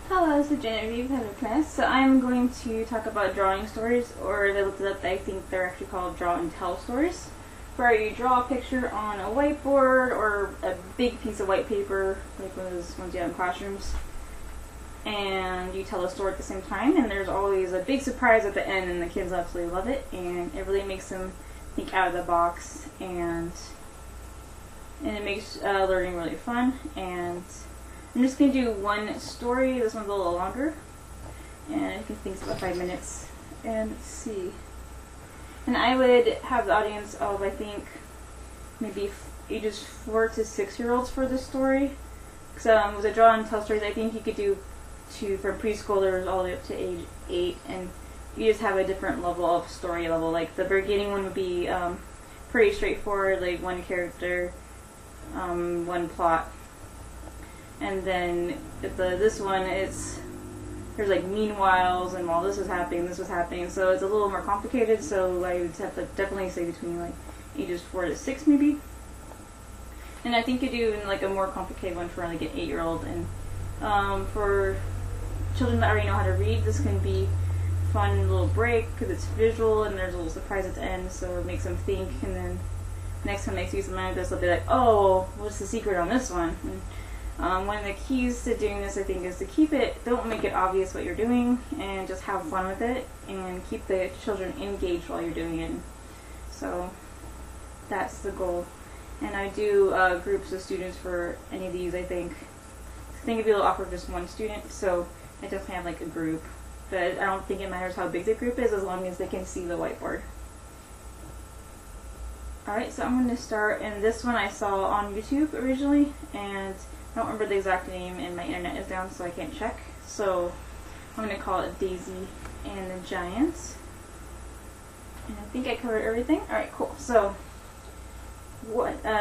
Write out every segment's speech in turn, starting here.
Hello, this is Genevieve, head of class. So I'm going to talk about drawing stories, or they looked it up, I think they're actually called draw and tell stories, where you draw a picture on a whiteboard or a big piece of white paper, like one of those ones you have in classrooms, and you tell a story at the same time, and there's always a big surprise at the end, and the kids absolutely love it, and it really makes them think out of the box, and it makes learning really fun. And I'm just going to do one story. This one's a little longer, and I think it's about 5 minutes. And let's see. And I would have the audience of, I think, maybe ages 4 to 6-year-olds for this story. Because with the draw and tell stories, I think you could do from preschoolers all the way up to age 8, and you just have a different level of story level. Like the beginning one would be pretty straightforward, like one character, one plot. And then this one, there's like meanwhiles, and while this was happening, so it's a little more complicated. So I would have to definitely say between like ages 4 to 6 maybe. And I think you do like a more complicated one for like an 8-year-old. And for children that already know how to read, this can be fun little break because it's visual and there's a little surprise at the end, so it makes them think. And then next time they see something like this, they'll be like, "Oh, what's the secret on this one?" And one of the keys to doing this, I think, is to don't make it obvious what you're doing, and just have fun with it, and keep the children engaged while you're doing it. So that's the goal. And I do groups of students for any of these, I think. I think it'd be a little awkward for just one student, so I definitely have like a group. But I don't think it matters how big the group is, as long as they can see the whiteboard. Alright, so I'm going to start, and this one I saw on YouTube originally, and I don't remember the exact name, and my internet is down, so I can't check. So I'm going to call it Daisy and the Giants. And I think I covered everything. Alright, cool. So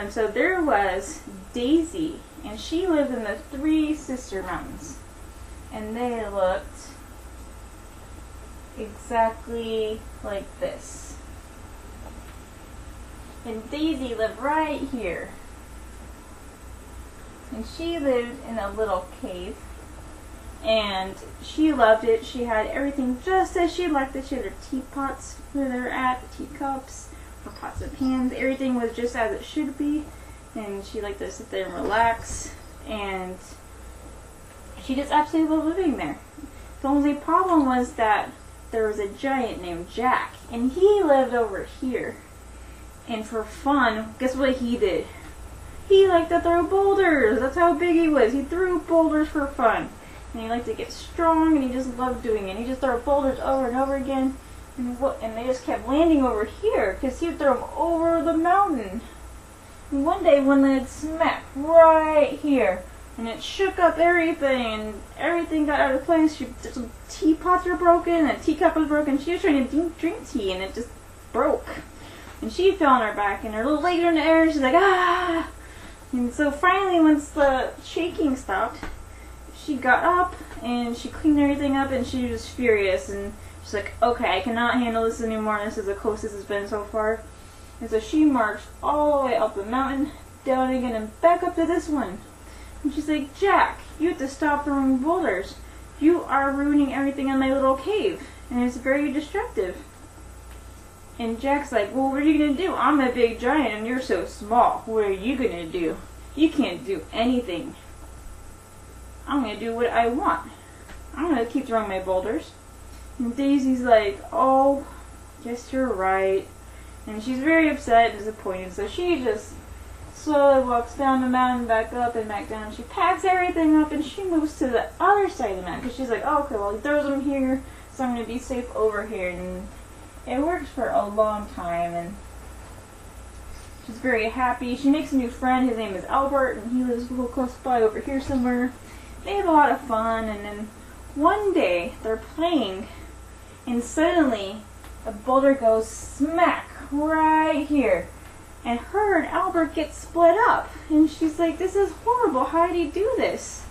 so there was Daisy, and she lived in the Three Sister Mountains. And they looked exactly like this. And Daisy lived right here. And she lived in a little cave, and she loved it. She had everything just as she liked it. She had her teapots where they're at, the teacups, her pots and pans. Everything was just as it should be, and she liked to sit there and relax, and she just absolutely loved living there. The only problem was that there was a giant named Jack, and he lived over here. And for fun, guess what he did? He liked to throw boulders. That's how big he was. He threw boulders for fun. And he liked to get strong, and he just loved doing it. He just threw boulders over and over again. And they just kept landing over here, because he would throw them over the mountain. And one day, one landed smack right here. And it shook up everything, and everything got out of place. Some teapots were broken, and a teacup was broken. She was trying to drink tea, and it just broke. And she fell on her back, and her little legs were in the air, and she's like, "Ah!" And so finally, once the shaking stopped, she got up, and she cleaned everything up, and she was furious, and she's like, "Okay, I cannot handle this anymore. This is the closest it's been so far." And so she marched all the way up the mountain, down again, and back up to this one. And she's like, "Jack, you have to stop throwing boulders. You are ruining everything in my little cave, and it's very destructive." And Jack's like, "Well, what are you going to do? I'm a big giant and you're so small. What are you going to do? You can't do anything. I'm going to do what I want. I'm going to keep throwing my boulders." And Daisy's like, "Oh, guess you're right." And she's very upset and disappointed, so she just slowly walks down the mountain, back up and back down. She packs everything up, and she moves to the other side of the mountain, because she's like, "Oh, okay, well, he throws them here, so I'm going to be safe over here." And it works for a long time, and she's very happy. She makes a new friend. His name is Albert, and he lives a little close by over here somewhere. They have a lot of fun, and then one day they're playing, and suddenly a boulder goes smack right here, and her and Albert get split up. And she's like, "This is horrible. How did he do this?"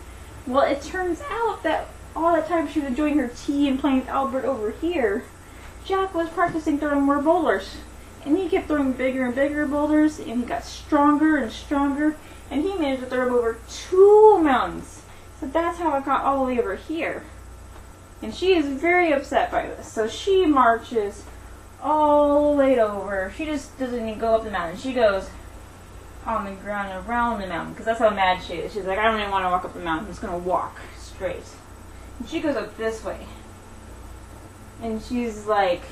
Well, it turns out that all the time she was enjoying her tea and playing with Albert over here, Jack was practicing throwing more boulders, and he kept throwing bigger and bigger boulders, and he got stronger and stronger, and he managed to throw him over 2 mountains. So that's how it got all the way over here. And she is very upset by this. So she marches all the way over. She just doesn't even go up the mountain. She goes on the ground around the mountain, because that's how mad she is. She's like, I don't even want to walk up the mountain. I'm just going to walk straight. And she goes up this way. And she's like,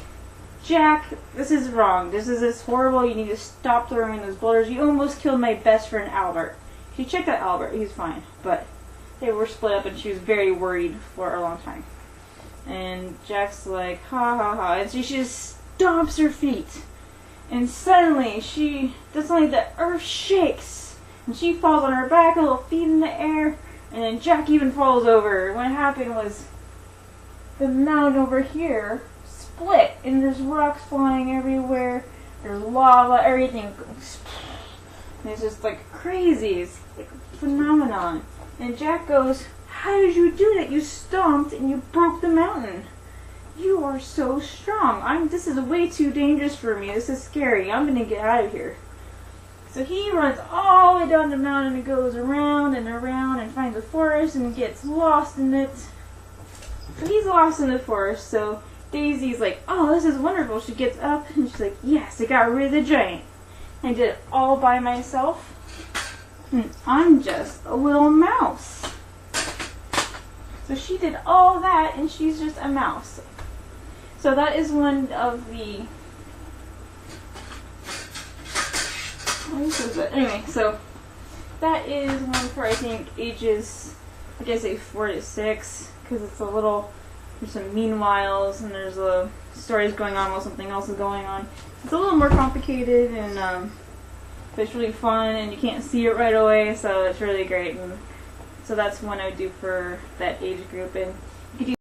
Jack, this is wrong. This horrible. You need to stop throwing those boulders. You almost killed my best friend, Albert. She checked out Albert. He's fine. But they were split up, and she was very worried for a long time. And Jack's like, ha ha ha. And she just stomps her feet. And suddenly, the earth shakes. And she falls on her back, a little feet in the air. And then Jack even falls over. What happened was the mountain over here split. And there's rocks flying everywhere. There's lava, everything. And it's just like crazy. It's like a phenomenon. And Jack goes, how did you do that? You stomped and you broke the mountain. You are so strong. This is way too dangerous for me. This is scary. I'm going to get out of here. So he runs all the way down the mountain and goes around and around and finds a forest and gets lost in it. So he's lost in the forest. So Daisy's like, oh, this is wonderful. She gets up and she's like, yes, I got rid of the giant. I did it all by myself. And I'm just a little mouse. So she did all that and she's just a mouse. So that is one of the... Anyway, so that is one for, I think, ages, I guess, 4 to 6, because it's a little, there's some meanwhiles and there's stories going on while something else is going on. It's a little more complicated, and but it's really fun, and you can't see it right away, so it's really great. And so that's one I would do for that age group. And you could do